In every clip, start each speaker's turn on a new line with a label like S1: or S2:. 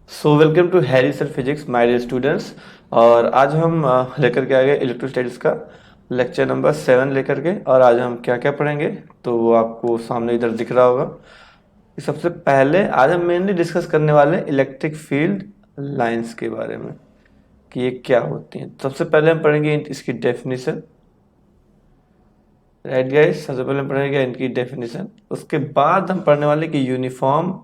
S1: So welcome to Harry sir physics my dear students. और आज हम लेकर के आ गए इलेक्ट्रोस्टैटिक्स का लेक्चर नंबर 7 लेकर के। और आज हम क्या क्या पढ़ेंगे तो वो आपको सामने इधर दिख रहा होगा। सबसे पहले आज हम मेनली डिस्कस करने वाले हैं इलेक्ट्रिक फील्ड लाइंस के बारे में कि ये क्या होती हैं। सबसे पहले हम पढ़ेंगे इसकी डेफिनेशन। राइट गाइस, सबसे पहले हम पढ़ेंगे इनकी डेफिनेशन। उसके बाद हम पढ़ने वाले कि uniform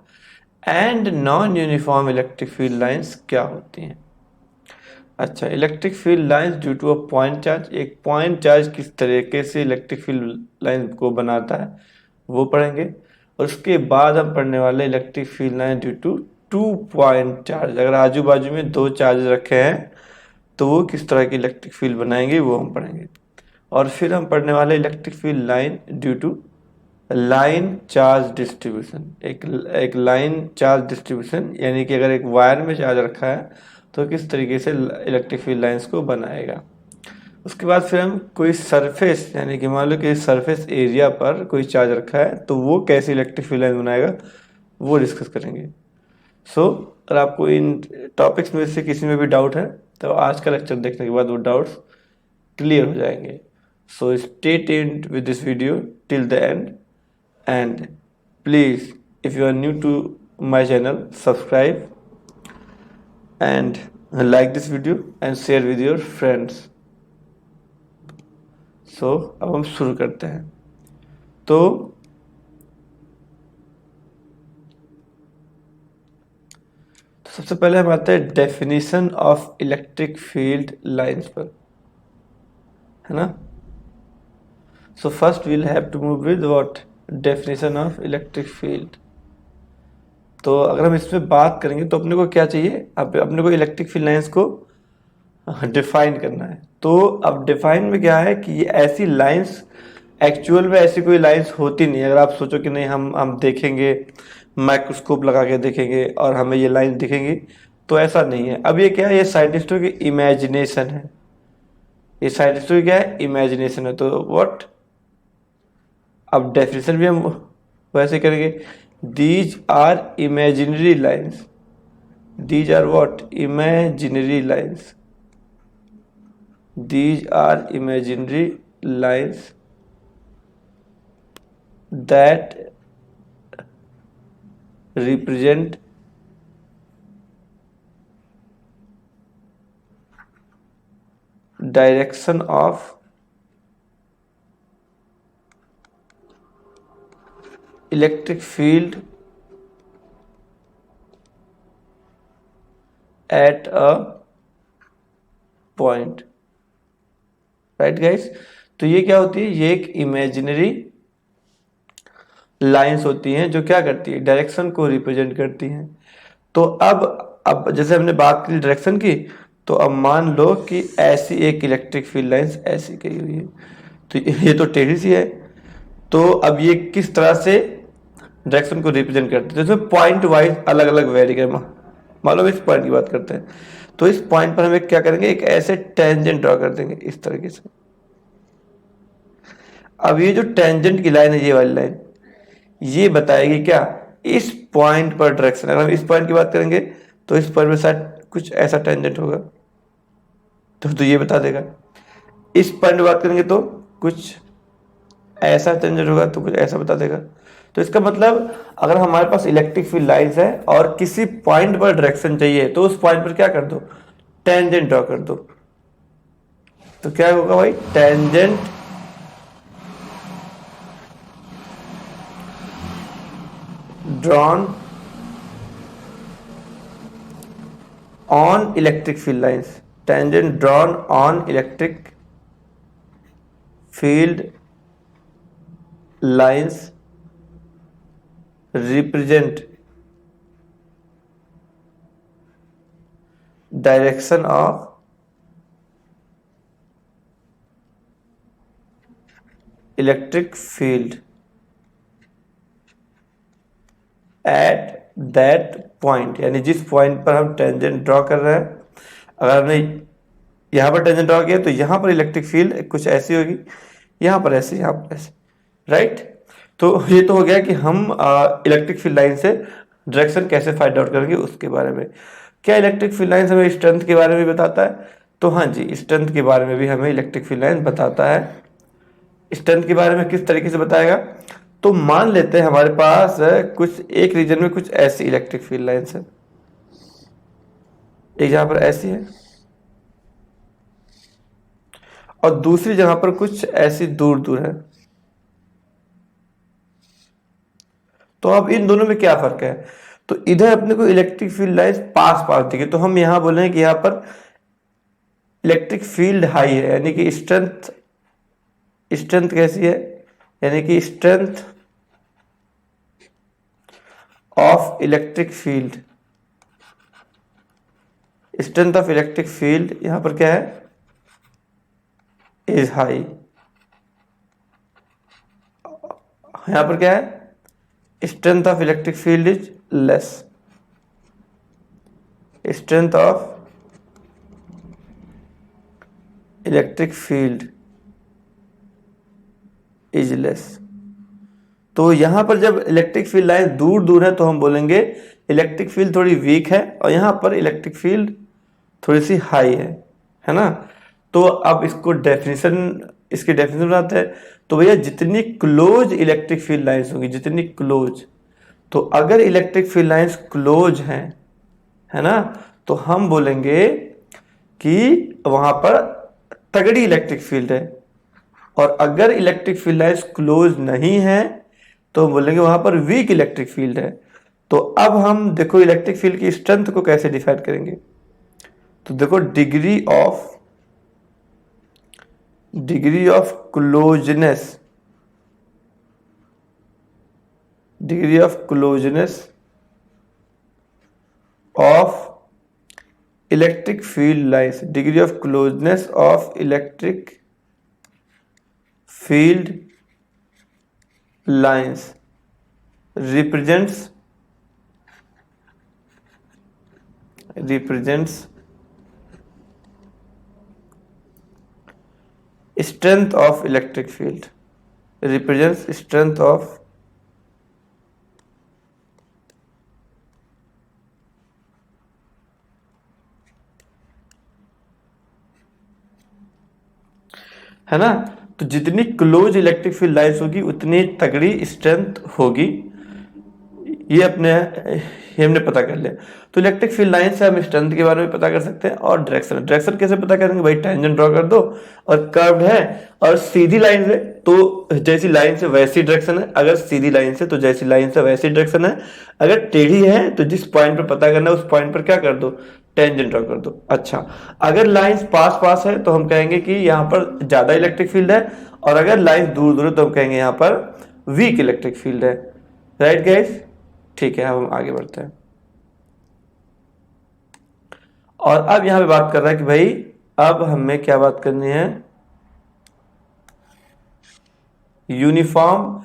S1: and non uniform electric field lines क्या होती हैं। अच्छा, electric field lines due to a point charge. एक पॉइंट चार्ज किस तरीके से इलेक्ट्रिक फील्ड लाइन को बनाता है वो पढ़ेंगे। और उसके बाद हम पढ़ने वाले electric field line due to 2 point charge. अगर आजू बाजू में 2 चार्ज रखे हैं तो वो किस तरह की इलेक्ट्रिक फील्ड बनाएंगे वो हम पढ़ेंगे। और फिर हम पढ़ने वाले electric field line due to line charge distribution. एक लाइन चार्ज डिस्ट्रीब्यूशन यानी कि अगर एक वायर में चार्ज रखा है तो किस तरीके से इलेक्ट्रिक फील्ड लाइंस को बनाएगा। उसके बाद फिर हम कोई सरफेस यानी कि मान लो कि सरफेस एरिया पर कोई चार्ज रखा है तो वो कैसे इलेक्ट्रिक फील्ड लाइन बनाएगा वो डिस्कस करेंगे। अगर आपको इन टॉपिक्स में से किसी में भी डाउट है तो आज का लेक्चर देखने के बाद वो डाउट्स क्लियर हो जाएंगे। So stay tuned with this video till the end, and please, if you are new to my channel, subscribe and like this video and share with your friends. अब हम शुरू करते हैं। तो सबसे पहले हम आते हैं definition of electric field lines पर, है ना। So first we'll have to move with what definition of electric field. तो अगर हम इसमें बात करेंगे तो अपने को क्या चाहिए, अपने को इलेक्ट्रिक फील्ड लाइंस को डिफाइन करना है। तो अब डिफाइन में क्या है कि ये ऐसी लाइंस, एक्चुअल में ऐसी कोई लाइंस होती नहीं। अगर आप सोचो कि नहीं हम देखेंगे, माइक्रोस्कोप लगा के देखेंगे और हमें ये लाइन दिखेंगी, तो ऐसा नहीं है। अब ये क्या है, ये साइंटिस्टों की इमेजिनेशन है। ये साइंटिस्टों की क्या है, इमेजिनेशन है। तो व्हाट, अब डेफिनेशन भी हम वैसे करेंगे, these are imaginary lines. These are what, imaginary lines. These are imaginary lines that represent direction of electric field at a point. Right guys, तो ये क्या होती है, ये एक इमेजिनरी लाइंस होती हैं जो क्या करती है, डायरेक्शन को रिप्रेजेंट करती हैं। तो अब जैसे हमने बात की डायरेक्शन की, तो अब मान लो कि ऐसी एक इलेक्ट्रिक फील्ड लाइंस ऐसी गई हुई है, तो ये तो टेढ़ी सी है। तो अब ये किस तरह से डायरेक्शन को रिप्रेजेंट करते हैं, जैसे पॉइंट वाइज अलग अलग वेरी कर। मान लो इस पॉइंट की बात करते हैं, तो इस पॉइंट पर हम एक क्या करेंगे, एक ऐसे टेंजेंट ड्रॉ कर देंगे इस तरीके से। अब ये जो टेंजेंट की लाइन है, ये वाली लाइन, ये बताएगी क्या, इस पॉइंट पर डायरेक्शन। अगर हम इस पॉइंट की बात करेंगे तो इस पॉइंट में शायद कुछ ऐसा टेंजेंट होगा, तो ये बता देगा। इस पॉइंट की बात करेंगे तो कुछ ऐसा टेंजेंट होगा, तो कुछ ऐसा बता देगा। तो इसका मतलब अगर हमारे पास इलेक्ट्रिक फील्ड लाइंस है और किसी पॉइंट पर डायरेक्शन चाहिए तो उस पॉइंट पर क्या कर दो, टेंजेंट ड्रॉ कर दो। तो क्या होगा भाई, tangent drawn on electric field lines. Tangent drawn on electric field lines represent direction of electric field at that point. यानी जिस पॉइंट पर हम टेंजेंट ड्रॉ कर रहे हैं, अगर हमने यहाँ पर टेंजेंट ड्रॉ किया तो यहाँ पर इलेक्ट्रिक फील्ड कुछ ऐसी होगी, यहाँ पर ऐसे, यहाँ पर ऐसे, राइट। तो ये तो हो गया कि हम इलेक्ट्रिक फील्ड लाइन से डायरेक्शन कैसे फाइंड आउट करेंगे उसके बारे में। क्या इलेक्ट्रिक फील्ड लाइंस हमें स्ट्रेंथ के बारे में बताता है? तो हाँ जी, स्ट्रेंथ के बारे में भी हमें इलेक्ट्रिक फील्ड लाइंस बताता है। स्ट्रेंथ के बारे में किस तरीके से बताएगा? तो मान लेते हैं हमारे पास कुछ एक रीजन में कुछ ऐसी इलेक्ट्रिक फील्ड लाइंस है, एक जहां पर ऐसी है और दूसरी जगह पर कुछ ऐसी दूर दूर है। तो अब इन दोनों में क्या फर्क है? तो इधर अपने को इलेक्ट्रिक फील्ड लाइंस पास पास दिखे, तो हम यहां बोलेंगे कि यहां पर इलेक्ट्रिक फील्ड हाई है, यानी कि स्ट्रेंथ, स्ट्रेंथ कैसी है, यानी कि strength of electric field, strength of electric field यहां पर क्या है, इज हाई। यहां पर क्या है, strength of electric field is less, strength of electric field is less. तो यहां पर जब इलेक्ट्रिक फील्ड लाइन दूर दूर है तो हम बोलेंगे इलेक्ट्रिक फील्ड थोड़ी वीक है, और यहां पर इलेक्ट्रिक फील्ड थोड़ी सी हाई है ना। तो अब इसको डेफिनेशन, इसकी डेफिनेशन बनाते हैं। तो भैया जितनी क्लोज इलेक्ट्रिक फील्ड लाइंस होंगी, जितनी क्लोज, तो अगर इलेक्ट्रिक फील्ड लाइंस क्लोज हैं, है ना, तो हम बोलेंगे कि वहां पर तगड़ी इलेक्ट्रिक फील्ड है। और अगर इलेक्ट्रिक फील्ड लाइंस क्लोज नहीं है तो हम बोलेंगे वहां पर वीक इलेक्ट्रिक फील्ड है। तो अब हम देखो इलेक्ट्रिक फील्ड की स्ट्रेंथ को कैसे डिफाइन करेंगे। तो देखो degree of closeness, degree of closeness of electric field lines, degree of closeness of electric field lines represents strength of electric field, represents strength of है ना। तो जितनी क्लोज इलेक्ट्रिक फील्ड लाइंस होगी उतनी तगड़ी स्ट्रेंथ होगी। ये हमने पता कर लिया। तो इलेक्ट्रिक फील्ड लाइन से हम स्ट्रेंथ के बारे में पता कर सकते हैं। और डायरेक्शन कैसे पता करेंगे भाई, टेंजेंट ड्रॉ कर दो और कर्व्ड है और सीधी लाइन से तो जैसी लाइन से वैसी डायरेक्शन है, अगर सीधी लाइन से तो जैसी लाइन से वैसी डायरेक्शन है, अगर टेढ़ी है तो जिस पॉइंट पर पता करना है उस पॉइंट पर क्या कर दो, टेंजेंट ड्रॉ कर दो। अच्छा, अगर लाइंस पास पास है तो हम कहेंगे कि यहाँ पर ज्यादा इलेक्ट्रिक फील्ड है, और अगर लाइंस दूर दूर है तो हम कहेंगे यहाँ पर वीक इलेक्ट्रिक फील्ड है। राइट गाइस, ठीक है, अब हम आगे बढ़ते हैं। और अब यहां पे बात कर रहा है कि भाई अब हमें क्या बात करनी है, uniform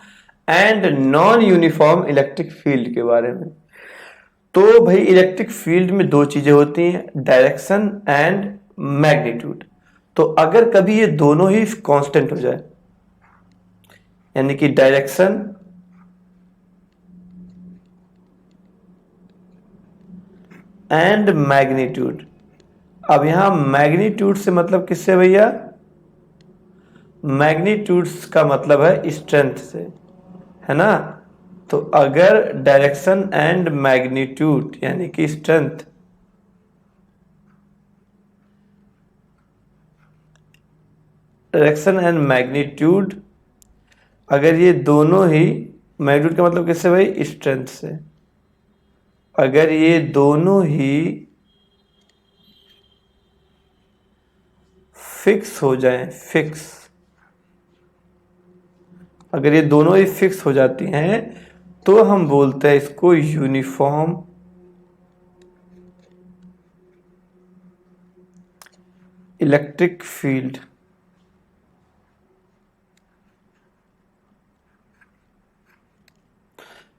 S1: and non uniform electric field के बारे में। तो भाई इलेक्ट्रिक फील्ड में दो चीजें होती हैं, डायरेक्शन एंड मैग्नीट्यूड। तो अगर कभी ये दोनों ही कांस्टेंट हो जाए, यानी कि डायरेक्शन एंड मैग्नीट्यूड। अब यहां मैग्नीट्यूड से मतलब किससे भैया, मैग्नीट्यूड का मतलब है स्ट्रेंथ से, है ना। तो अगर डायरेक्शन एंड मैग्नीट्यूड यानी कि स्ट्रेंथ, डायरेक्शन एंड मैग्नीट्यूड, अगर ये दोनों ही, मैग्नीट्यूड का मतलब किससे भाई, स्ट्रेंथ से, अगर ये दोनों ही फिक्स हो जाएं, फिक्स, अगर ये दोनों ही फिक्स हो जाती हैं तो हम बोलते हैं इसको uniform electric field.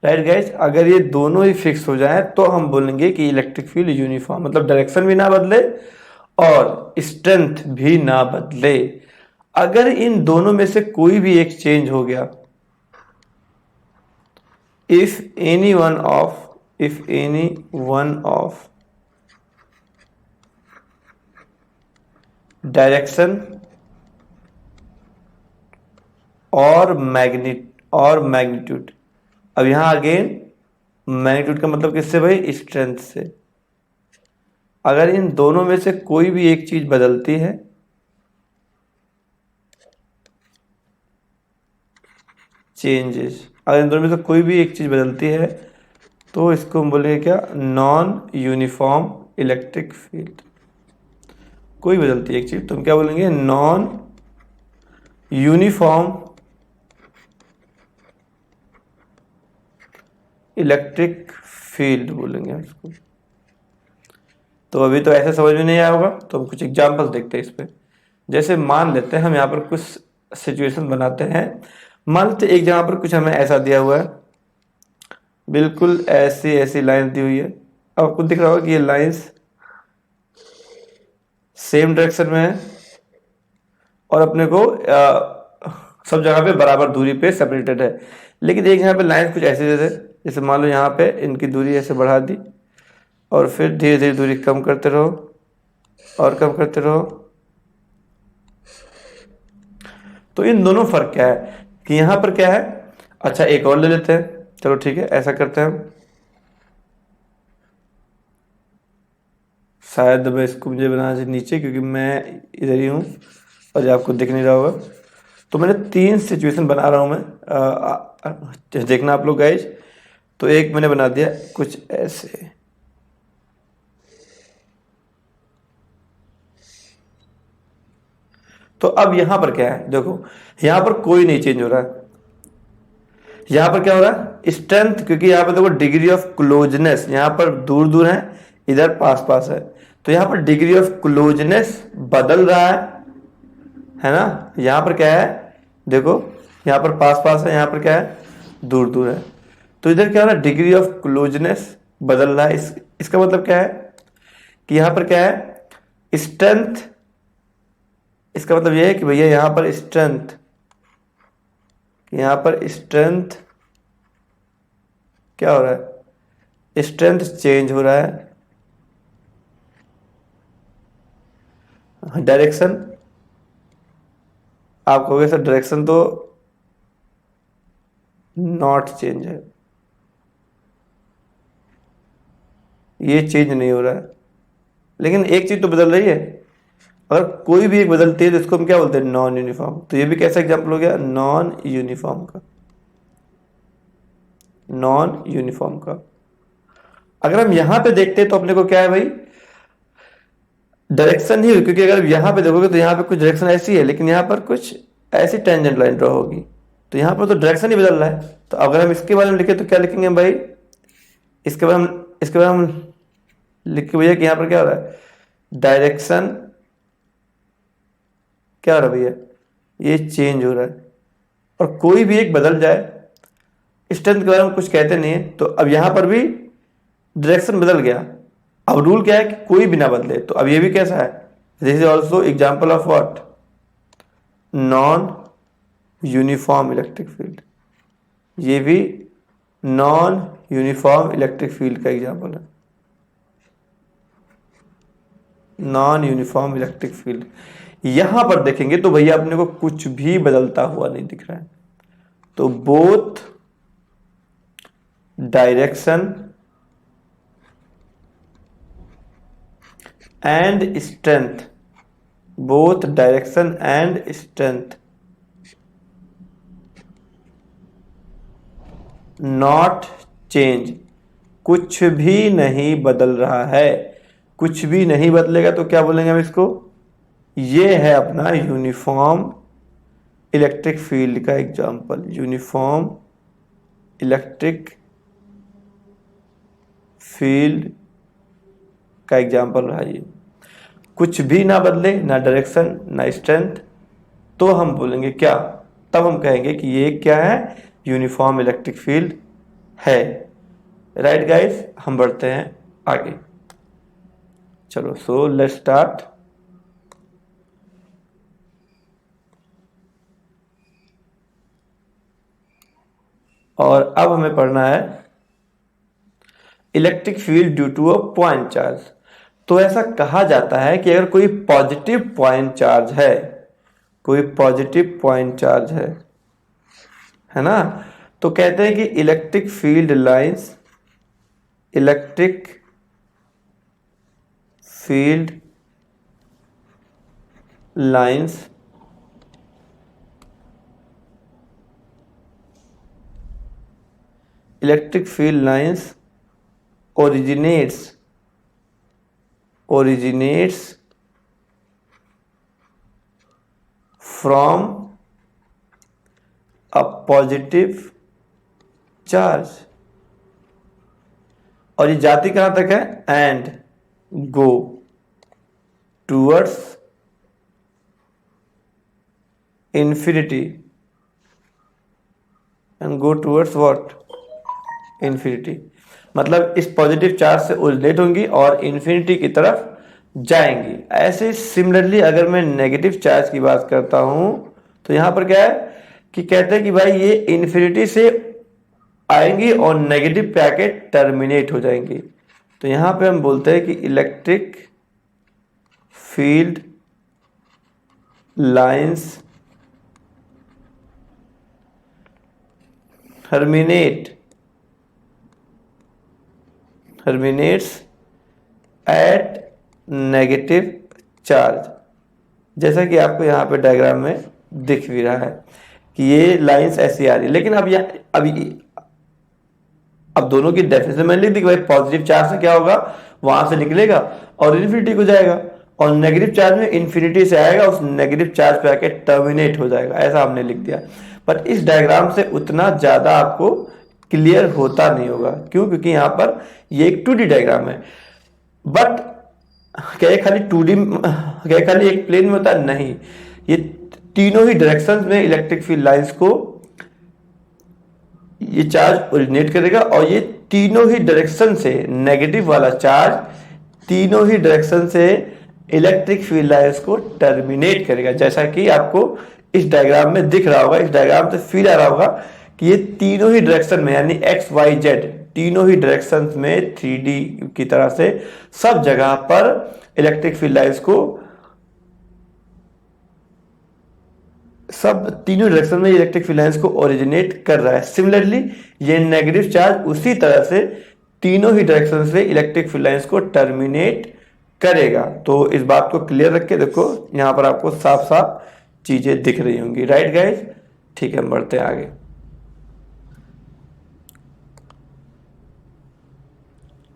S1: Right guys, अगर ये दोनों ही फिक्स हो जाए तो हम बोलेंगे कि इलेक्ट्रिक फील्ड यूनिफॉर्म, मतलब डायरेक्शन भी ना बदले और स्ट्रेंथ भी ना बदले। अगर इन दोनों में से कोई भी एक चेंज हो गया, if any one of if any one of direction और मैग्नीट्यूड। अब यहां अगेन मैग्नीट्यूड का मतलब किससे भाई, स्ट्रेंथ से। अगर इन दोनों में से कोई भी एक चीज बदलती है, चेंजेस, अगर इन दोनों में से कोई भी एक चीज बदलती है तो इसको हम बोलेंगे क्या, नॉन यूनिफॉर्म इलेक्ट्रिक फील्ड। कोई बदलती है एक चीज तो हम क्या बोलेंगे, नॉन यूनिफॉर्म इलेक्ट्रिक फील्ड बोलेंगे हम इसको। तो अभी तो ऐसे समझ में नहीं आया होगा, तो हम कुछ एग्जांपल्स देखते हैं इस पे। जैसे मान लेते हैं हम यहाँ पर कुछ सिचुएशन बनाते हैं। मान लेते हैं एक जगह पर कुछ हमें ऐसा दिया हुआ है, बिल्कुल ऐसी ऐसी लाइन दी हुई है। अब आपको दिख रहा होगा कि ये लाइंस सेम डायरेक्शन में है और अपने को सब जगह पे बराबर दूरी पे सेपरेटेड है। लेकिन एक यहाँ पे लाइन कुछ ऐसे दे, जैसे मान लो यहाँ पे इनकी दूरी ऐसे बढ़ा दी और फिर धीरे धीरे दूरी कम करते रहो और कम करते रहो। तो इन दोनों फर्क क्या है कि यहाँ पर क्या है। अच्छा एक और ले लेते हैं, चलो ठीक है ऐसा करते हैं हम। शायद मैं इसको मुझे बनाना चाहिए नीचे, क्योंकि मैं इधर ही हूँ और ये आपको दिख नहीं रहा होगा। तो मैंने 3 सिचुएशन बना रहा हूँ मैं, देखना आप लोग गाइज। तो एक मैंने बना दिया कुछ ऐसे, तो अब यहां पर क्या है, देखो यहां पर कोई नहीं चेंज हो रहा है। यहां पर क्या हो रहा है, स्ट्रेंथ, क्योंकि यहां पर देखो डिग्री ऑफ क्लोजनेस, यहां पर दूर दूर है, इधर पास पास है। तो यहां पर डिग्री ऑफ क्लोजनेस बदल रहा है ना। यहां पर क्या है, देखो यहां पर पास पास है, यहां पर क्या है, दूर दूर है। तो इधर क्या हो रहा है, डिग्री ऑफ क्लोजनेस बदल रहा है। इसका मतलब क्या है कि यहां पर क्या है, स्ट्रेंथ, इसका मतलब यह है कि भैया यहां पर स्ट्रेंथ, यहां पर स्ट्रेंथ क्या हो रहा है, स्ट्रेंथ चेंज हो रहा है। डायरेक्शन, आप कहोगे सर डायरेक्शन तो नॉट चेंज है, ये चेंज नहीं हो रहा है, लेकिन एक चीज तो बदल रही है। अगर कोई भी एक बदलती है तो इसको हम क्या बोलते हैं, नॉन यूनिफॉर्म। तो ये भी कैसा एग्जांपल हो गया, नॉन यूनिफॉर्म का, नॉन यूनिफॉर्म का। अगर हम यहां पे देखते हैं तो अपने को क्या है भाई, डायरेक्शन ही, क्योंकि अगर यहां पे देखोगे तो यहां पे कुछ डायरेक्शन ऐसी है, लेकिन यहां पर कुछ ऐसी टेंजेंट लाइन ड्रॉ होगी, तो यहां पर तो डायरेक्शन ही बदल रहा है। तो अगर हम इसके बारे में लिखे तो क्या लिखेंगे भाई, इसके बारे में लिख के भैया कि यहां पर क्या हो रहा है, डायरेक्शन क्या हो रहा है भैया, ये चेंज हो रहा है। और कोई भी एक बदल जाए, स्ट्रेंथ के बारे में कुछ कहते नहीं है, तो अब यहां पर भी डायरेक्शन बदल गया। अब रूल क्या है कि कोई भी ना बदले, तो अब ये भी कैसा है, this is also example of what, non uniform electric field. ये भी नॉन यूनिफॉर्म इलेक्ट्रिक फील्ड का एग्जाम्पल है, नॉन यूनिफॉर्म इलेक्ट्रिक फील्ड। यहां पर देखेंगे तो भैया अपने को कुछ भी बदलता हुआ नहीं दिख रहा है। तो both direction and strength, both direction and strength not change, कुछ भी नहीं बदल रहा है। कुछ भी नहीं बदलेगा तो क्या बोलेंगे हम इसको, ये है अपना यूनिफॉर्म इलेक्ट्रिक फील्ड का एग्जांपल, यूनिफॉर्म इलेक्ट्रिक फील्ड का एग्जांपल रहा ये। कुछ भी ना बदले, ना डायरेक्शन ना स्ट्रेंथ, तो हम बोलेंगे क्या, तब हम कहेंगे कि ये क्या है, यूनिफॉर्म इलेक्ट्रिक फील्ड है। राइट गाइस, हम बढ़ते हैं आगे। चलो सो लेट्स स्टार्ट। और अब हमें पढ़ना है electric field due to a point charge. तो ऐसा कहा जाता है कि अगर कोई पॉजिटिव पॉइंट चार्ज है, कोई पॉजिटिव पॉइंट चार्ज है ना, तो कहते हैं कि electric field lines, electric field lines electric field lines originates from a positive charge, और ये जाती कहां तक है, and go towards infinity, and go towards what, infinity. मतलब इस पॉजिटिव चार्ज से ओरिजिनेट होंगी और इंफिनिटी की तरफ जाएंगी। ऐसे सिमिलरली अगर मैं नेगेटिव चार्ज की बात करता हूं तो यहां पर क्या है कि कहते हैं कि भाई ये इंफिनिटी से आएंगी और नेगेटिव पे आके टर्मिनेट हो जाएंगी। तो यहां पे हम बोलते हैं कि electric field lines terminates at negative charge, जैसा कि आपको यहाँ पे डायग्राम में दिख भी रहा है कि ये लाइंस ऐसी आ रही है। लेकिन अब दोनों की डेफिनेशन में लिख दी, भाई पॉजिटिव चार्ज से क्या होगा, वहां से निकलेगा और इन्फिनिटी को जाएगा, और नेगेटिव चार्ज में इन्फिनिटी से आएगा, उस नेगेटिव चार्ज पे आके टर्मिनेट हो जाएगा, ऐसा हमने लिख दिया। पर इस डायग्राम से उतना ज्यादा आपको क्लियर होता नहीं होगा। क्यों? क्योंकि यहाँ पर ये एक 2D डायग्राम है। बट क्या ये खाली 2D, क्या ये खाली एक प्लेन में होता है? नहीं, ये तीनों ही डायरेक्शंस में इलेक्ट्रिक फील्ड लाइंस को ये चार्ज ओरिजिनेट करेगा, और ये तीनों ही डायरेक्शन से नेगेटिव वाला चार्ज तीनों ही डायरेक्शन से इलेक्ट्रिक फील्ड लाइंस को टर्मिनेट करेगा। जैसा कि आपको इस डायग्राम में दिख रहा होगा, इस डायग्राम से फील आ रहा होगा कि ये तीनों ही डायरेक्शन में, यानी एक्स वाई जेड तीनों ही डायरेक्शन में 3D की तरह से सब जगह पर इलेक्ट्रिक फील्ड लाइंस को, सब तीनों डायरेक्शन में इलेक्ट्रिक फील्ड लाइंस को ओरिजिनेट कर रहा है। सिमिलरली ये नेगेटिव चार्ज उसी तरह से तीनों ही डायरेक्शन से इलेक्ट्रिक फील्ड लाइंस को टर्मिनेट करेगा। तो इस बात को क्लियर रख के देखो, यहां पर आपको साफ साफ चीजें दिख रही होंगी। Right guys? ठीक है, हम बढ़ते हैं आगे।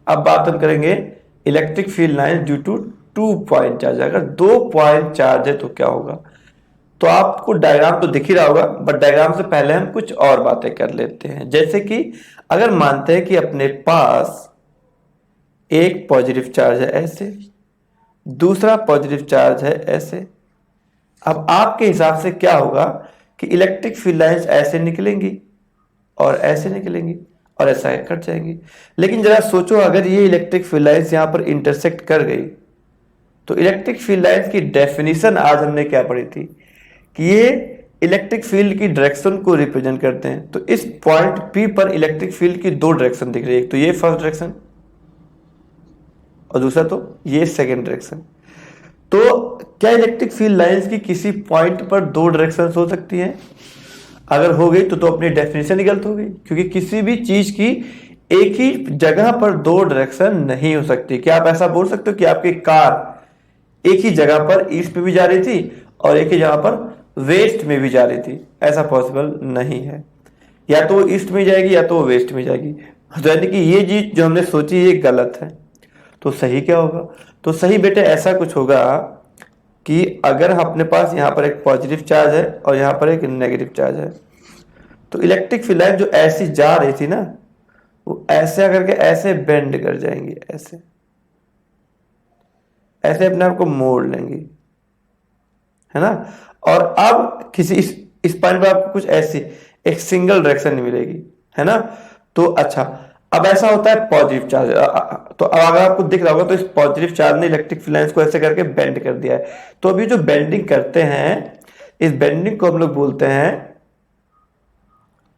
S1: अब बात हम करेंगे electric field line due to 2 point charge. अगर 2 पॉइंट चार्ज है तो क्या होगा? तो आपको डायग्राम तो दिख ही रहा होगा, बट डायग्राम से पहले हम कुछ और बातें कर लेते हैं। जैसे कि अगर मानते हैं कि अपने पास एक पॉजिटिव चार्ज है ऐसे, दूसरा पॉजिटिव चार्ज है ऐसे। अब आपके हिसाब से क्या होगा कि इलेक्ट्रिक फील्ड लाइंस ऐसे निकलेंगी और ऐसे निकलेंगी और ऐसा कट जाएंगी। लेकिन जरा सोचो, अगर ये इलेक्ट्रिक फील्ड लाइंस यहां पर इंटरसेक्ट कर गई तो इलेक्ट्रिक फील्ड लाइंस की डेफिनेशन आज हमने क्या पढ़ी थी कि ये इलेक्ट्रिक फील्ड की डायरेक्शन को रिप्रेजेंट करते हैं। तो इस पॉइंट P पर इलेक्ट्रिक फील्ड की 2 डायरेक्शन दिख रही है, एक तो ये फर्स्ट डायरेक्शन और दूसरा तो ये सेकेंड डायरेक्शन। तो क्या इलेक्ट्रिक फील्ड लाइंस की किसी पॉइंट पर 2 डायरेक्शन हो सकती हैं? अगर हो गई तो अपनी डेफिनेशन ही गलत हो गई, क्योंकि किसी भी चीज की एक ही जगह पर 2 डायरेक्शन नहीं हो सकती। क्या आप ऐसा बोल सकते हो कि आपकी कार एक ही जगह पर ईस्ट में भी जा रही थी और एक ही जगह पर वेस्ट में भी जा रही थी? ऐसा पॉसिबल नहीं है। या तो वो ईस्ट में जाएगी या तो वो वेस्ट में जाएगी। तो यानी कि ये चीज जो हमने सोची ये गलत है। तो सही क्या होगा? तो सही बेटे ऐसा कुछ होगा कि अगर अपने पास यहाँ पर एक पॉजिटिव चार्ज है और यहाँ पर एक नेगेटिव चार्ज है, तो इलेक्ट्रिक फील्ड लाइन जो ऐसी जा रही थी ना, वो ऐसे करके ऐसे बेंड कर जाएंगी, ऐसे ऐसे अपने आप को मोड़ लेंगी, है ना। और अब किसी इस पॉइंट पर आपको कुछ ऐसी एक सिंगल डायरेक्शन मिलेगी, है ना। तो अच्छा, अब ऐसा होता है पॉजिटिव चार्ज। तो अब अगर आपको दिख रहा होगा तो इस पॉजिटिव चार्ज ने इलेक्ट्रिक फील्ड लाइंस को ऐसे करके बेंड कर दिया है। तो अभी जो बेंडिंग करते हैं, इस बेंडिंग को हम लोग बोलते हैं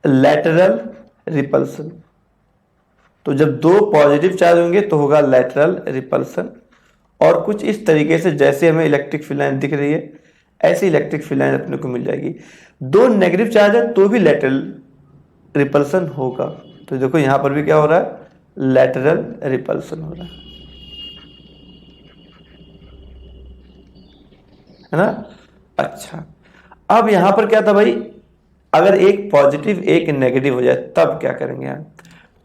S1: लैटरल रिपल्सन। तो जब दो पॉजिटिव चार्ज होंगे तो होगा लैटरल रिपल्सन। और कुछ इस तरीके से जैसे हमें इलेक्ट्रिक फील्ड लाइन दिख रही है ऐसी इलेक्ट्रिक फील्ड लाइन अपने को मिल जाएगी। दो नेगेटिव चार्ज है तो भी लैटरल रिपल्सन होगा। तो देखो यहां पर भी क्या हो रहा है, लैटरल रिपल्सन हो रहा है ना। अच्छा, अब यहां पर क्या था भाई, अगर एक पॉजिटिव एक नेगेटिव हो जाए तब क्या करेंगे आप,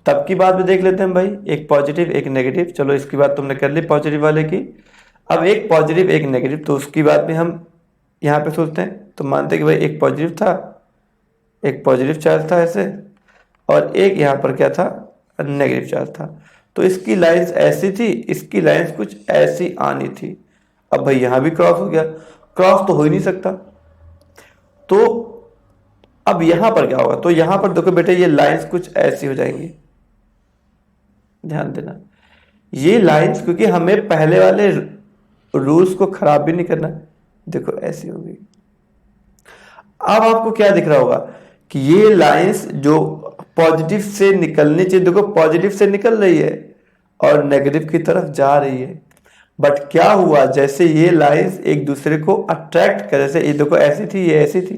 S1: तब की बात भी देख लेते हैं भाई। एक पॉजिटिव एक नेगेटिव, चलो इसकी बात तुमने कर ली पॉजिटिव वाले की। अब एक पॉजिटिव एक नेगेटिव, तो उसकी बात भी हम यहाँ पे सोचते हैं। तो मानते हैं कि भाई एक पॉजिटिव था, एक पॉजिटिव चार्ज था ऐसे, और एक यहाँ पर क्या था, नेगेटिव चार्ज था। तो इसकी लाइंस ऐसी थी, इसकी लाइंस कुछ ऐसी आनी थी। अब भाई यहाँ भी क्रॉस हो गया, क्रॉस तो हो ही नहीं सकता। तो अब यहां पर क्या होगा, तो यहां पर देखो बेटे ये लाइंस कुछ ऐसी हो जाएंगी, ध्यान देना। ये लाइंस क्योंकि हमें पहले वाले रूल्स को खराब भी नहीं करना, देखो ऐसी होगी। अब आपको क्या दिख रहा होगा कि ये लाइंस जो पॉजिटिव से निकलनी चाहिए, देखो पॉजिटिव से निकल रही है और नेगेटिव की तरफ जा रही है। बट क्या हुआ, जैसे ये लाइंस एक दूसरे को अट्रैक्ट कर, जैसे ये देखो ऐसी थी ये ऐसी थी,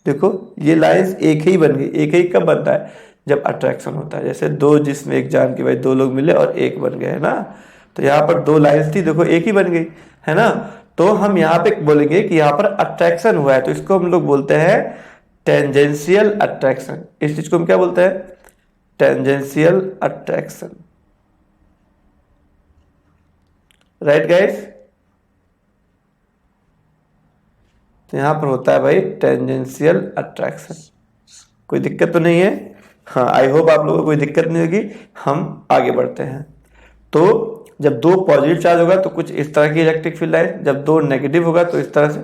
S1: देखो ये लाइंस एक ही बन गई। एक ही कब बनता है, जब अट्रैक्शन होता है। जैसे दो जिसमें एक जान के भाई दो लोग मिले और एक बन गए, है ना। तो यहाँ पर दो लाइंस थी, देखो एक ही बन गई, है ना। तो हम यहाँ पे बोलेंगे कि यहाँ पर अट्रैक्शन हुआ है, तो इसको हम लोग बोलते हैं टेंजेंशियल अट्रैक्शन। इस चीज को हम क्या बोलते हैं, टेंजेंशियल अट्रैक्शन। राइट गाइस, तो यहां पर होता है भाई टेंजेंशियल अट्रैक्शन। कोई दिक्कत तो नहीं है, हाँ आई होप आप लोगों को कोई दिक्कत नहीं होगी। हम आगे बढ़ते हैं। तो जब दो पॉजिटिव चार्ज होगा तो कुछ इस तरह की इलेक्ट्रिक फील्ड लाइन, जब दो नेगेटिव होगा तो इस तरह से,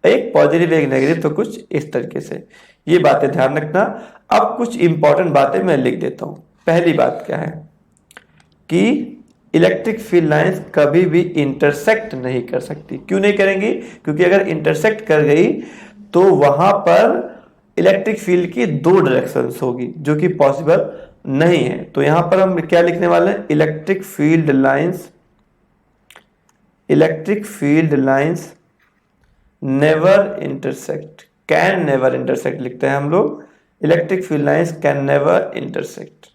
S1: एक पॉजिटिव एक नेगेटिव तो कुछ इस तरीके से। ये बातें ध्यान रखना। अब कुछ इंपॉर्टेंट बातें मैं लिख देता हूं। पहली बात क्या है कि इलेक्ट्रिक फील्ड लाइंस कभी भी इंटरसेक्ट नहीं कर सकती। क्यों नहीं करेंगी, क्योंकि अगर इंटरसेक्ट कर गई तो वहां पर इलेक्ट्रिक फील्ड की दो डायरेक्शंस होगी जो कि पॉसिबल नहीं है। तो यहां पर हम क्या लिखने वाले हैं, electric field lines, electric field lines never intersect, can never intersect लिखते हैं हम लोग। Electric field lines can never intersect,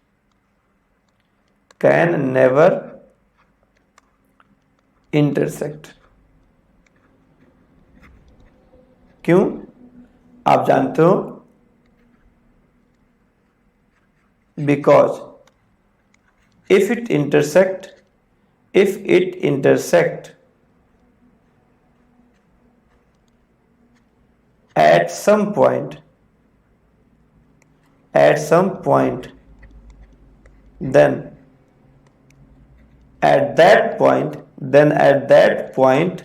S1: can never intersect. क्यों, आप जानते हो, because if it intersect at some point, then at that point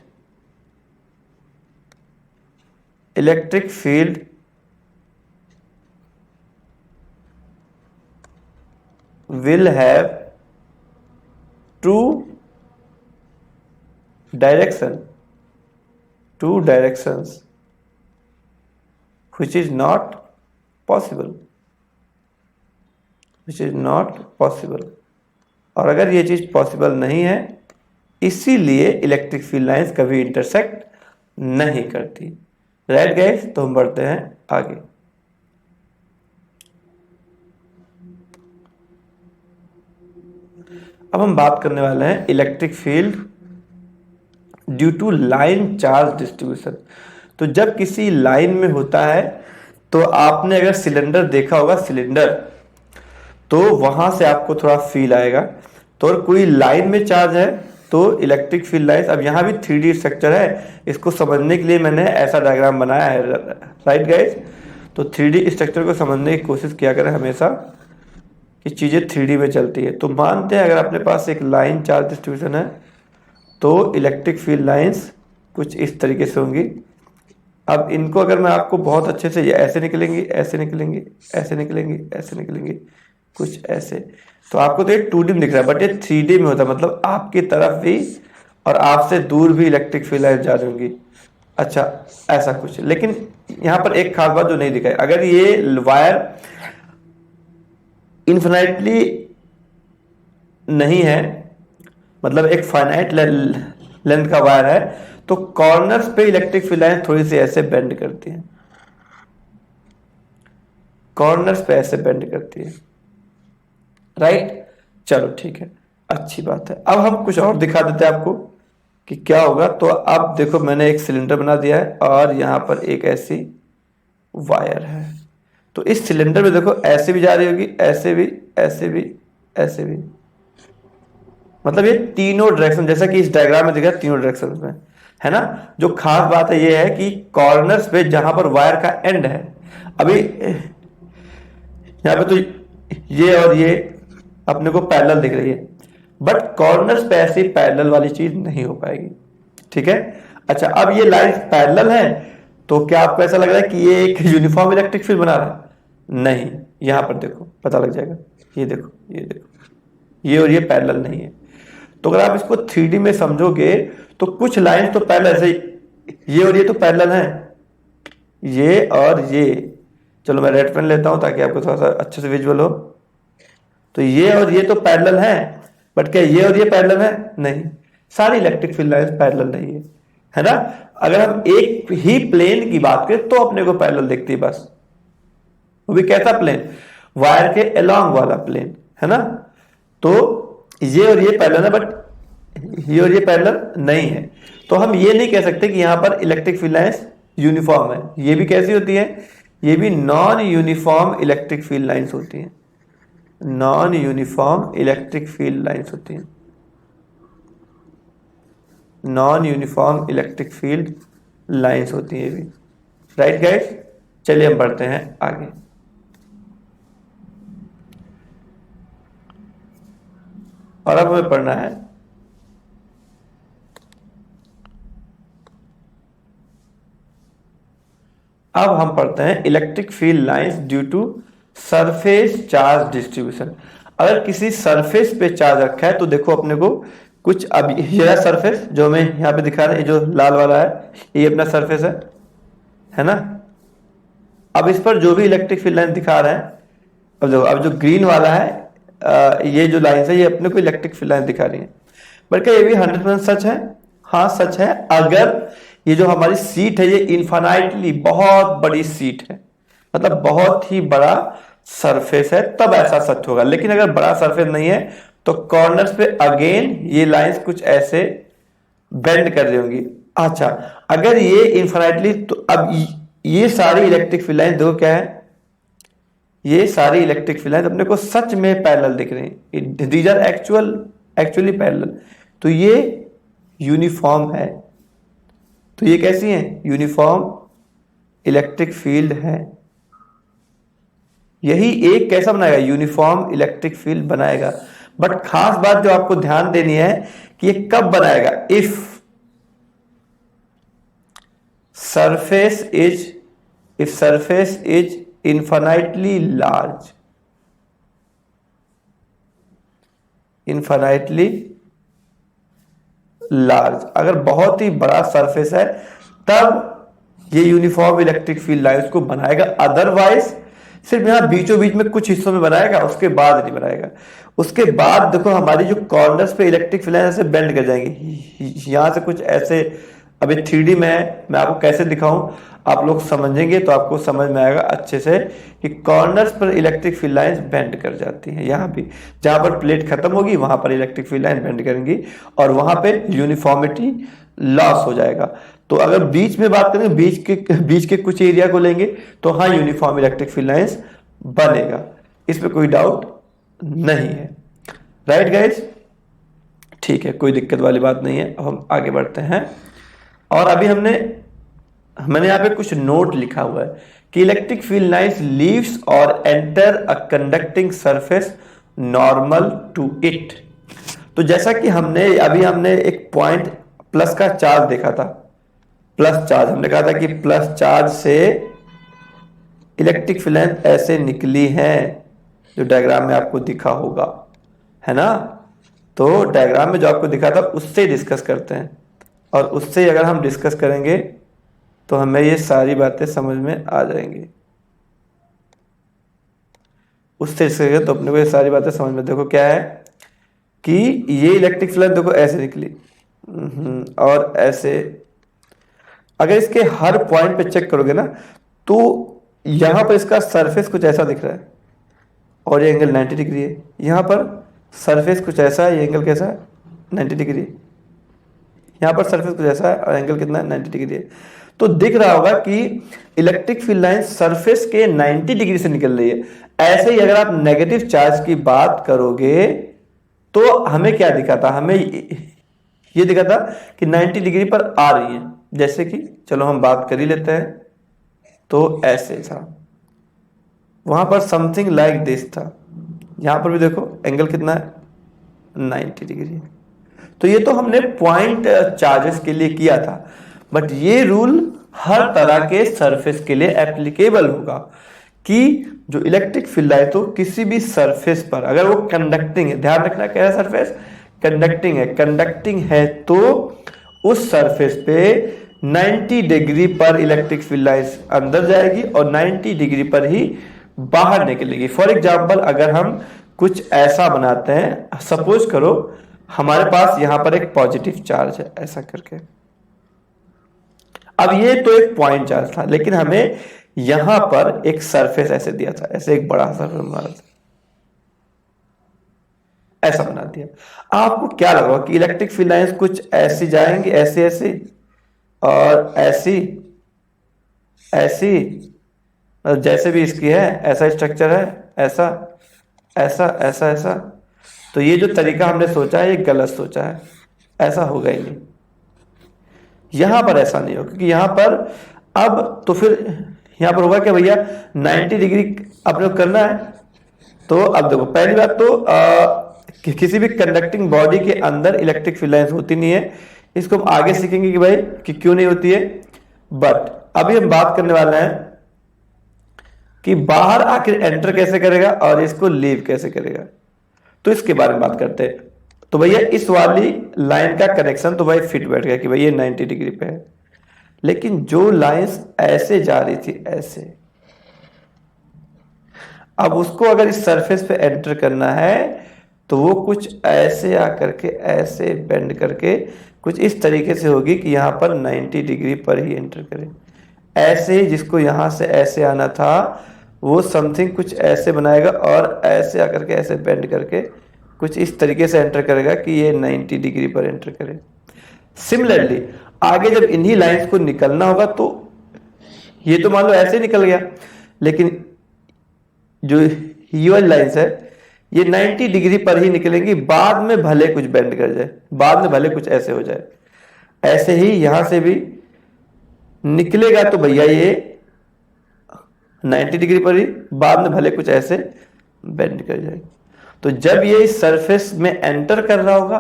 S1: electric field will have two directions which is not possible, और अगर ये चीज पॉसिबल नहीं है इसीलिए इलेक्ट्रिक फील्ड लाइंस कभी इंटरसेक्ट नहीं करती। राइट गाइस, तो हम बढ़ते हैं आगे। अब हम बात करने वाले हैं electric field due to line charge distribution. तो जब किसी लाइन में होता है, तो आपने अगर सिलेंडर देखा होगा, सिलेंडर, तो वहां से आपको थोड़ा फील आएगा। तो और कोई लाइन में चार्ज है तो इलेक्ट्रिक फील्ड लाइंस, अब यहाँ भी 3D स्ट्रक्चर है, इसको समझने के लिए मैंने ऐसा डायग्राम बनाया है। राइट गाइस, तो 3D स्ट्रक्चर को समझने की कोशिश किया करें हमेशा कि चीजें 3D में चलती है। तो मानते हैं अगर अपने पास एक लाइन चार्ज डिस्ट्रीब्यूशन है तो इलेक्ट्रिक फील्ड लाइंस कुछ इस तरीके से होंगी। अब इनको अगर मैं आपको बहुत अच्छे से, ये ऐसे निकलेंगी, ऐसे निकलेंगी, ऐसे निकलेंगी, ऐसे निकलेंगी, कुछ ऐसे, तो आपको तो ये 2D में दिख रहा है, बट ये 3D में होता है, मतलब आपकी तरफ भी और आपसे दूर भी इलेक्ट्रिक फील्ड लाइन जा रही होंगी। अच्छा, ऐसा कुछ। लेकिन यहाँ पर एक खास बात जो नहीं दिखाई, अगर ये वायर इन्फिनाइटली नहीं है, मतलब एक फाइनाइट लेंथ का वायर है, तो कॉर्नर्स पे इलेक्ट्रिक फील्ड लाइन थोड़ी सी ऐसे बेंड करती है, कॉर्नर्स पे ऐसे बेंड करती है, राइट। चलो ठीक है, अच्छी बात है। अब हम कुछ और दिखा देते हैं आपको कि क्या होगा। तो अब देखो, मैंने एक सिलेंडर बना दिया है और यहां पर एक ऐसी वायर है। तो इस सिलेंडर में देखो ऐसे भी जा रही होगी, ऐसे भी, ऐसे भी, ऐसे भी, मतलब ये तीनों डायरेक्शन, जैसा कि इस डायग्राम में दिखा तीनों डायरेक्शन में, है ना। जो खास बात है ये है कि कॉर्नर्स पे जहां पर वायर का एंड है, अभी यहाँ पे तो ये और ये अपने को पैरेलल दिख रही है, बट कॉर्नर्स पे ऐसी पैरेलल वाली चीज नहीं हो पाएगी, ठीक है। अच्छा, अब ये लाइन पैरेलल है, तो क्या आपको ऐसा लग रहा है कि ये एक यूनिफॉर्म इलेक्ट्रिक फील्ड बना रहा है? नहीं, यहां पर देखो पता लग जाएगा, ये देखो, ये देखो, ये और ये पैरेलल नहीं है। तो अगर आप इसको 3D में समझोगे तो कुछ लाइन तो पैरेलल ऐसे, ये और ये तो पैरेलल है, ये और ये। चलो मैं रेड पेन लेता हूं ताकि आपको थोड़ा सा अच्छे से विजुअल हो। तो ये और ये तो पैरेलल है, बट क्या ये और ये पैरेलल है? नहीं, सारी इलेक्ट्रिक फील्ड लाइंस पैरेलल नहीं है ना। अगर हम एक ही प्लेन की बात करें तो अपने को पैरेलल दिखती है बस, वो भी कैसा प्लेन? वायर के अलोंग वाला प्लेन, है ना। तो ये और ये पैरेलल है, बट ये और ये पैरेलल नहीं है। तो हम ये नहीं कह सकते कि यहां पर इलेक्ट्रिक फील्ड लाइंस यूनिफॉर्म है। ये भी कैसी होती है? ये भी non uniform electric field lines होती हैं, non uniform electric field lines होती हैं, non uniform electric field lines होती हैं ये भी, राइट गाइस। चलिए हम बढ़ते हैं आगे। और अब हमें पढ़ना है अब हम पढ़ते हैं electric field lines due to surface charge distribution. अगर किसी सरफेस पे चार्ज रखा है तो देखो अपने को कुछ, अब यह सरफेस जो हमें यहाँ पे दिखा रहे हैं, जो लाल वाला है ये अपना सरफेस है ना। अब इस पर जो भी इलेक्ट्रिक फील्ड लाइन दिखा रहे हैं, अब देखो, अब जो ग्रीन वाला है ये जो लाइन है ये अपने को इलेक्ट्रिक फील्ड लाइन दिखा रही है। बट क्या ये भी 100% सच है? हाँ सच है, अगर ये जो हमारी सीट है ये इनफाइनाइटली बहुत बड़ी सीट है, मतलब बहुत ही बड़ा सरफेस है, तब ऐसा सच होगा। लेकिन अगर बड़ा सरफेस नहीं है तो कॉर्नर्स पे अगेन ये लाइंस कुछ ऐसे बेंड कर रही होंगी। अच्छा, अगर ये इनफाइनाइटली, तो अब ये सारी इलेक्ट्रिक फील्ड लाइन देखो क्या है, ये सारी इलेक्ट्रिक फील्ड लाइन अपने को सच में पैरेलल दिख रही हैं, दीज आर एक्चुअली पैरेलल। तो ये यूनिफॉर्म है। तो ये कैसी है? यूनिफॉर्म इलेक्ट्रिक फील्ड है। यही एक कैसा बनाएगा? यूनिफॉर्म इलेक्ट्रिक फील्ड बनाएगा। बट खास बात जो आपको ध्यान देनी है कि ये कब बनाएगा? If surface is infinitely large, infinitely large, अगर बहुत ही बड़ा सरफेस है तब ये यूनिफॉर्म इलेक्ट्रिक फील्ड लाइंस को बनाएगा। अदरवाइज सिर्फ यहां बीचों बीच में कुछ हिस्सों में बनाएगा, उसके बाद नहीं बनाएगा। उसके बाद देखो हमारी जो कॉर्नर्स पे इलेक्ट्रिक फील्ड लाइन ऐसे बेंड कर जाएंगी, यहां से कुछ ऐसे। अभी 3D में है, मैं आपको कैसे दिखाऊं, आप लोग समझेंगे तो आपको समझ में आएगा अच्छे से कि कॉर्नर्स पर इलेक्ट्रिक फील्ड लाइंस बेंड कर जाती हैं। यहाँ भी जहां पर प्लेट खत्म होगी वहां पर इलेक्ट्रिक फील्ड लाइन बेंड करेंगी और वहां पे यूनिफॉर्मिटी लॉस हो जाएगा। तो अगर बीच में बात करें, बीच के कुछ एरिया को लेंगे तो हाँ यूनिफॉर्म इलेक्ट्रिक फील्ड लाइंस बनेगा, इसमें कोई डाउट नहीं है, राइट गाइस। ठीक है, कोई दिक्कत वाली बात नहीं है। अब हम आगे बढ़ते हैं। और अभी मैंने यहाँ पे कुछ नोट लिखा हुआ है कि इलेक्ट्रिक फील्ड लाइंस लीव्स और enter a conducting surface normal to it. तो जैसा कि हमने एक पॉइंट प्लस का चार्ज देखा था, प्लस चार्ज हमने कहा था कि प्लस चार्ज से इलेक्ट्रिक फील्ड लाइन ऐसे निकली है, जो डायग्राम में आपको दिखा होगा, है ना। तो डायग्राम में जो आपको दिखा था उससे डिस्कस करते हैं, और उससे अगर हम डिस्कस करेंगे तो हमें ये सारी बातें समझ में आ जाएंगी। उससे डिस्कस करेंगे तो अपने को ये सारी बातें समझ में, देखो क्या है कि ये इलेक्ट्रिक फील्ड लाइन देखो ऐसे निकली और ऐसे, अगर इसके हर पॉइंट पे चेक करोगे ना तो यहां पर इसका सरफेस कुछ ऐसा दिख रहा है और ये एंगल 90 डिग्री है, यहां पर सरफेस कुछ ऐसा है, ये एंगल कैसा है 90 डिग्री, यहां पर सरफेस कुछ ऐसा है और एंगल कितना है 90 डिग्री है। तो दिख रहा होगा कि इलेक्ट्रिक फील्ड लाइन सरफेस के 90 डिग्री से निकल रही है। ऐसे ही अगर आप नेगेटिव चार्ज की बात करोगे तो हमें क्या दिखा था, हमें ये दिखा था कि 90 डिग्री पर आ रही है, जैसे कि चलो हम बात कर ही लेते हैं, तो ऐसे था, वहां पर समथिंग लाइक दिस था, यहां पर भी देखो एंगल कितना है 90 डिग्री। तो ये तो हमने पॉइंट चार्जेस के लिए किया था, बट ये रूल हर तरह के सरफेस के लिए एप्लीकेबल होगा कि जो इलेक्ट्रिक फील्ड है तो किसी भी सरफेस पर अगर वो कंडक्टिंग है, ध्यान रखना क्या है सरफेस कंडक्टिंग है तो उस सरफेस पे 90 डिग्री पर इलेक्ट्रिक फील्ड लाइंस अंदर जाएगी और 90 डिग्री पर ही बाहर निकलेगी। फॉर एग्जांपल अगर हम कुछ ऐसा बनाते हैं, सपोज करो हमारे पास यहां पर एक पॉजिटिव चार्ज है ऐसा करके, अब ये तो एक पॉइंट चार्ज था लेकिन हमें यहां पर एक सरफेस ऐसे दिया था, ऐसे एक बड़ा सरफेस बना था, ऐसा बना दिया। आपको क्या लगा कि इलेक्ट्रिक फील्ड लाइंस कुछ ऐसी जाएंगी, ऐसे ऐसे और ऐसी ऐसी, जैसे भी इसकी है ऐसा स्ट्रक्चर है, ऐसा ऐसा ऐसा ऐसा, तो ये जो तरीका हमने सोचा है ये गलत सोचा है, ऐसा होगा ही नहीं, यहां पर ऐसा नहीं हो, क्योंकि यहां पर अब तो फिर यहां पर होगा क्या भैया 90 डिग्री अपने को करना है। तो अब देखो पहली बात तो किसी भी कंडक्टिंग बॉडी के अंदर इलेक्ट्रिक फील्ड लाइंस होती नहीं है, इसको हम आगे सीखेंगे कि भाई कि क्यों नहीं होती है। बट अभी हम बात करने वाले हैं कि बाहर आखिर एंटर कैसे करेगा और इसको लीव कैसे करेगा, तो इसके बारे में बात करते हैं। तो भैया इस वाली लाइन का कनेक्शन तो भाई फिट बैठ गया कि भाई ये 90 डिग्री पे है, लेकिन जो लाइंस ऐसे जा रही थी ऐसे, अब उसको अगर इस सरफेस पे एंटर करना है तो वो कुछ ऐसे आकर के ऐसे बेंड करके कुछ इस तरीके से होगी कि यहां पर 90 डिग्री पर ही एंटर करे। ऐसे जिसको यहां से ऐसे आना था वो समथिंग कुछ ऐसे बनाएगा और ऐसे आकर के ऐसे बेंड करके कुछ इस तरीके से एंटर करेगा कि ये 90 डिग्री पर एंटर करे। सिमिलरली आगे जब इन्हीं लाइंस को निकलना होगा तो ये तो मान लो ऐसे निकल गया, लेकिन जो ये वाली लाइंस है ये 90 डिग्री पर ही निकलेंगी, बाद में भले कुछ बेंड कर जाए, बाद में भले कुछ ऐसे हो जाए, ऐसे ही यहां से भी निकलेगा तो भैया ये 90 डिग्री पर ही, बाद में भले कुछ ऐसे बेंड कर जाए। तो जब ये इस सरफेस में एंटर कर रहा होगा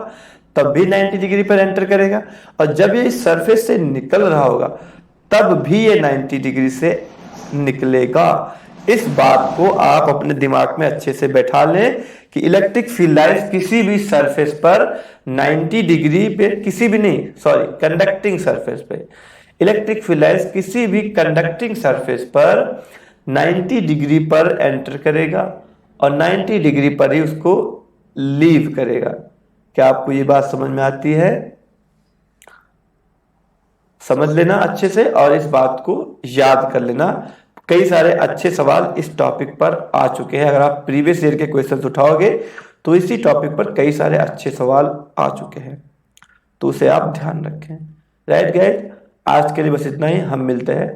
S1: तब भी 90 डिग्री पर एंटर करेगा, और जब ये इस सरफेस से निकल रहा होगा तब भी ये 90 डिग्री से निकलेगा। इस बात को आप अपने दिमाग में अच्छे से बैठा लें कि इलेक्ट्रिक फील्ड लाइंस किसी भी सरफेस पर 90 डिग्री पे, किसी भी नहीं सॉरी कंडक्टिंग सरफेस पे, इलेक्ट्रिक फील्ड लाइंस किसी भी कंडक्टिंग सरफेस पर 90 डिग्री पर एंटर करेगा और 90 डिग्री पर ही उसको लीव करेगा। क्या आपको ये बात समझ में आती है? समझ लेना अच्छे से और इस बात को याद कर लेना। कई सारे अच्छे सवाल इस टॉपिक पर आ चुके हैं, अगर आप प्रीवियस ईयर के क्वेश्चंस उठाओगे तो इसी टॉपिक पर कई सारे अच्छे सवाल आ चुके हैं, तो उसे आप ध्यान रखें। राइट गाइस, आज के लिए बस इतना ही, हम मिलते हैं